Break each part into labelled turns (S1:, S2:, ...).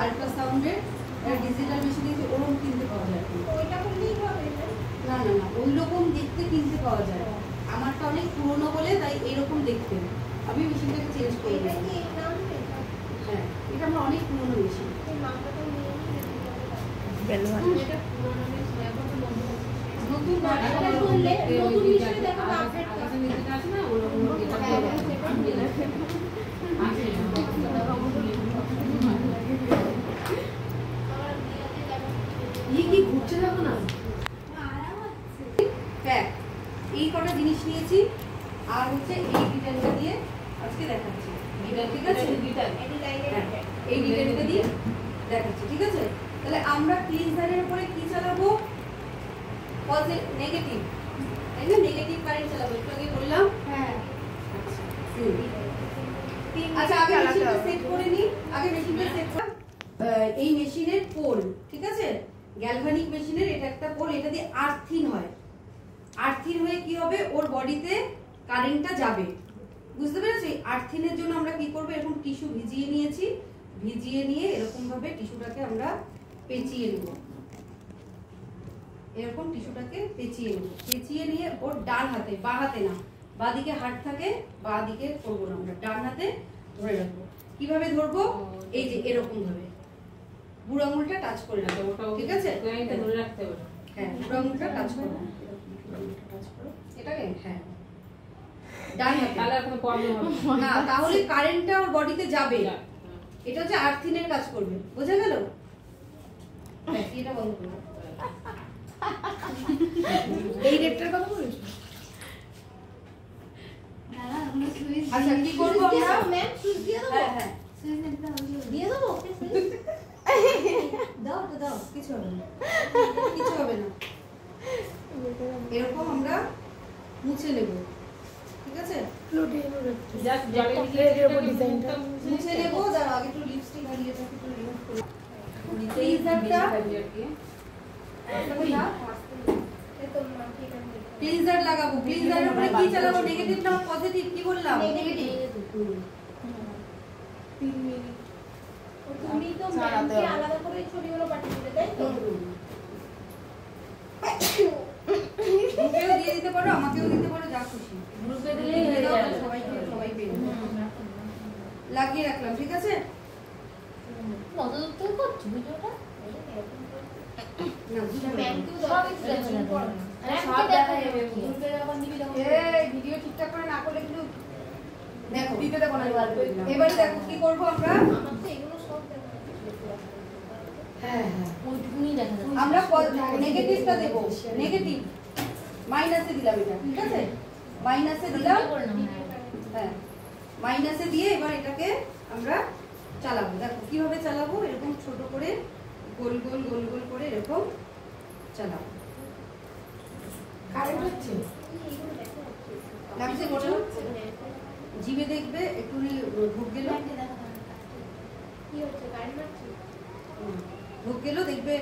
S1: আল্ট্রাসাউন্ডের digital machine দিয়েছে, ওরকম কিনতে পাওয়া যায়।
S2: ওইটা করলেই হবে
S1: না না না, ওই রকম দেখতে কিনতে পাওয়া যায়। আমারটা অনেক পুরনো বলে তাই এরকম দেখতে, আমি মেশিনটাকে চেঞ্জ করি।
S2: এটা কি এই নাম?
S1: হ্যাঁ, এটা আমার অনেক পুরনো মেশিন।
S2: এই নামটা তো নিয়ে
S3: বেলুন
S2: এটা পুরনো মেশিন, এখন তো
S1: নতুন
S2: না, এটা করলে নতুন বিষয় দেখো আপডেট
S4: আছে না ওরকম এটা
S1: কি ঘুরছে দেখো না। হ্যাঁ, এই কটা জিনিস নিয়েছি আর হচ্ছে এই ডিজাইনটা দিয়ে আজকে দেখাচ্ছি। ঠিক আছে, এই ডিজাইনটা দিয়ে দেখাচ্ছি। ঠিক আছে, তাহলে আমরা ক্লিনজারের উপরে কি চালাবো? পজিটিভ নেগেটিভ, তাই না? নেগেটিভ কারেন্ট চালাবো, একটু আগে বললাম।
S2: হ্যাঁ
S1: আচ্ছা, আগে মেশিনটা সেট করে নি। আগে মেশিনটা সেট কর। এই মেশিনের পোল, ঠিক আছে, গ্যালভানিক মেশিনের এটা একটা পোল, এটা দিয়ে আর্থিন হয়। আর্থিন হয়ে কি হবে? ওর বডিতে কারেন্টটা যাবে। বুঝতে পেরেছি? আর্থিনের জন্য আমরা কি করব? এরকম টিস্যু ভিজিয়ে নিয়েছি, ভিজিয়ে নিয়ে এরকম ভাবে টিস্যুটাকে আমরা পেঁচিয়ে নেব। এরকম টিস্যুটাকে পেঁচিয়ে নেব, পেঁচিয়ে নিয়ে ওর ডান হাতে, বাঁ হাতে না, বাঁ দিকে হাত থাকে, বাঁ দিকে করবো না আমরা, ডান হাতে ধরে রাখবো। কিভাবে ধরবো? এই যে এরকম ভাবে বুড়ো আঙুলটা টাচ করে রাখবো। ঠিক আছে,
S4: ধরে রাখতে হবে।
S1: হ্যাঁ, বুড়ো আঙুলটা টাচ করবো। এটাকে হ্যাঁ ডান হাতে,
S4: তাহলে আর কোনো প্রবলেম হবে
S1: না, তাহলে কারেন্টটা ওর বডিতে যাবে। এটা হচ্ছে আর্থিনের কাজ করবে। বোঝা গেল? এটা বন্ধ করো। এই রেটটার কথা বলিস। আচ্ছা, কি করবো আমরা?
S2: ম্যাম সুইচ দিয়ে দেবো?
S1: হ্যাঁ হ্যাঁ,
S2: দিয়ে দেবো?
S1: দাও তো দাও, কিছু হবে না, কিছু হবে না। এরকম আমরা মুছে নেব। ঠিক আছে,
S4: জাস্ট জলে
S3: প্লেটের উপর ডিজাইনটা
S1: মুছে নেব। দাঁড়াও, আগে একটু লিপস্টিক আর ইয়েটা একটু রিমুভ করে ক্লিনজার লাগাবো। ক্লিনজারের উপরে কি চালাবো? নেগেটিভ না পজিটিভ? কি বললাম?
S2: নেগেটিভ। তুমি তো ম্যামকে আলাদা করে ছবিগুলো পাঠিয়ে দিলে, তাই তো?
S1: গ্রুপেও দিয়ে দিতে পারো, আমাকেও দিতে পারো, যা খুশি।
S4: গ্রুপে দিলেই হয়ে যাবে।
S1: সবাই পেয়ে যাবে। লাগিয়ে রাখলাম। ঠিক আছে,
S2: কত দূর থেকে করছো ভিডিওটা?
S1: না
S2: ম্যামকেও সব এক্সপ্লেনেশন করো।
S4: সব দেখা যাবে গ্রুপে যখন দিবি তখন
S1: এই ভিডিও ঠিকঠাক করে না করলে কিন্তু দেখো
S4: দিতে দেবো না।
S1: এবারে দেখো কি করবো আমরা।
S2: আমার তো এগুলো সব দেখা
S1: হ্যাঁ হ্যাঁ,
S2: ওইটুকুনি দেখা যাচ্ছে।
S1: আমরা নেগেটিভটা দেব। নেগেটিভ মাইনাসে দিলাম এটা। ঠিক আছে, মাইনাসে দিলাম। হ্যাঁ, মাইনাসে দিয়ে এবার এটাকে আমরা চালাবো। দেখো কিভাবে চালাবো। এরকম ছোট করে গোল গোল গোল গোল করে এরকম চালাবো।
S3: কারেন্ট হচ্ছে
S1: লাগছে মোটা? জিভে দেখবে একটু ঢুক গেল,
S2: কি হচ্ছে? কারেন্ট মারছে?
S1: ঢুক গেল, দেখবে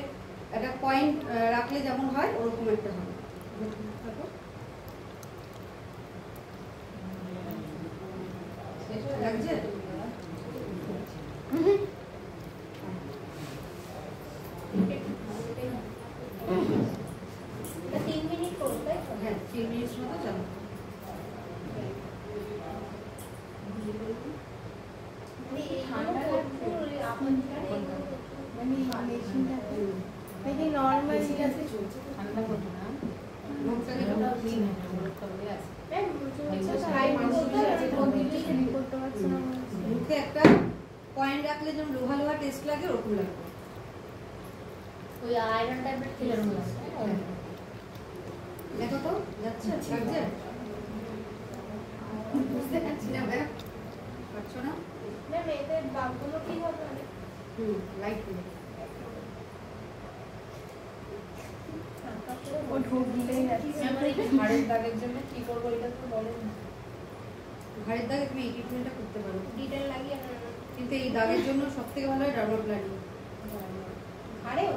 S1: একটা পয়েন্ট রাখলে যেমন হয় ওরকম একটা হবে। লাগছে?
S2: এটা 3 মিনিট করো, তাই তো?
S1: হ্যাঁ, 3 মিনিট মতো চালাবো।
S2: ঠান্ডা লাগছে আপনার
S3: দেখি নরমাল
S4: আছে চলছে, ঠান্ডা করবে না।
S1: মুখটাকে
S4: ওটাও ক্লিন আছে, ওটা হয়ে আছে।
S1: মুখে একটা পয়েন্ট রাখলে যেমন লোহা লোহা টেস্ট লাগে ওরকম লাগবে।
S2: ওই আয়রন ট্যাবলেট খেলে এরকম লাগে।
S1: দেখো তো যাচ্ছে, লাগছে? বুঝতে পারছি না ম্যাম, পারছো না?
S2: ম্যাম এতে দাগগুলো কি হবে?
S1: লাইট করে
S3: ও ঢোক দিলেই যাচ্ছে।
S4: আমার এই ঘাড়ের দাগের জন্য কি করবো এটা তো বলেন না।
S1: ঘাড়ের দাগে তুমি এই ট্রিটমেন্টটা করতে পারো,
S2: ডিটেল লাগিয়ে
S1: কিন্তু এই দাগের জন্য সব থেকে ভালো হয় ডার্মাপ্লানিং।
S2: আরেও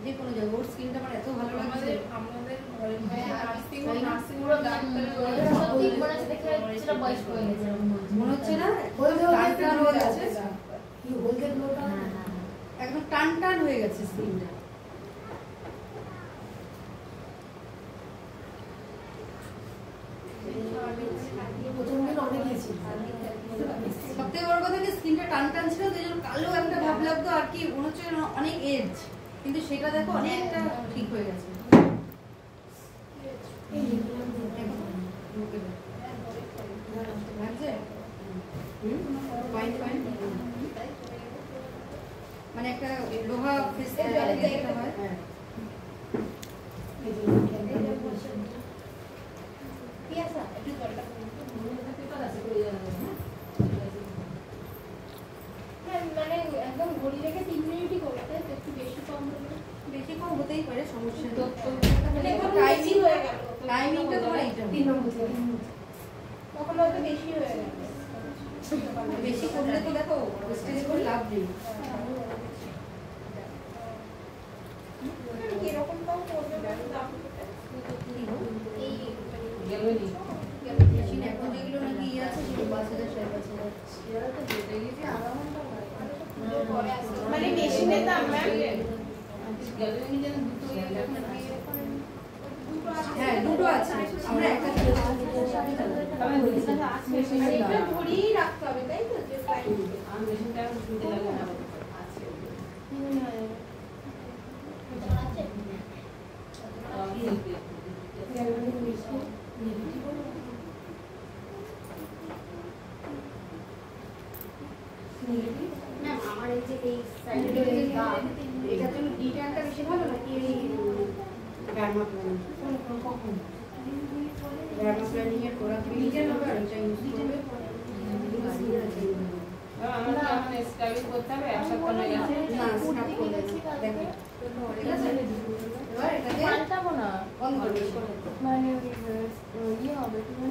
S1: যে কোনো জায়গায় ওর স্কিনটা আমার এত ভালো লাগছে।
S4: আমাদের ঘরে
S2: নার্সিং পুরো ডাক্তারের বয়স দেখে সেটা বয়স হয়ে গেছে এরকম বলছে।
S1: মনে হচ্ছে না
S3: বলছে
S1: ডাক্তার হয়ে একদম টান টান হয়ে গেছে স্কিনটা। সবথেকে বড় কথা যে স্কিনটা টান টান ছিল, তো জন্য কালো একটা ভাব লাগতো আর কি, মনে হচ্ছে অনেক এজ, কিন্তু সেটা দেখো অনেকটা ঠিক হয়ে গেছে। মানে একটা লোহা হয়।
S2: মানে একদম ঘড়ি রেখে 3 মিনিটই করো, তাই তো? একটু বেশি কম হলে
S1: বেশি কম হতেই পারে, সমস্যা নেই।
S2: মানে
S1: একটু
S2: একটু টাইমিং হয়ে গেল,
S1: টাইমিংটা তোমার এইটা
S3: 3 নম্বর
S2: তখন হয়তো বেশি হয়ে গেল।
S1: বেশি করলে তো দেখো স্টেজ করে লাভ নেই।
S2: এরকম তাও করবে না, এই
S4: গেলনি
S1: মেশিন এখন যেগুলো নাকি ইয়ে আছে সেগুলো 5,000 5,500।
S4: এরা তো যেতে গেছে আধা ঘন্টা
S2: পরে আসবে।
S3: মানে মেশিনের দাম ম্যাম
S4: গেলনি যেন দুটো ইয়ে দেখুন
S1: হ্যাঁ দুটো আছে, আমরা একটা
S4: আমি বলছি মেশিনের
S2: এটা
S4: দাম
S2: ঘড়িই রাখতে হবে, তাই তো? যে টাইম
S4: আমি মেশিনটা এখন শুনতে লাগে না আছে
S2: ম্যাম আমার এই যে এই সাইডের এই দাম,
S1: এটা তো ডিটারটা বেশি ভালো নাকি এই ডার্মা প্ল্যানিং? ডার্মা প্ল্যানিং এর প্রোডাক্ট নিজের হবে আর এটা ইউজ করবে।
S4: আমার কি এখন স্টাইল করতে হবে এক সপ্তাহ হয়ে গেছে
S1: না স্নাপ করবে না। দেখো ঠিক আছে, এবার এটাকে
S3: পাল্টাবো না,
S1: বন্ধ করবে।
S3: মানে ইয়ে হবে, তুমি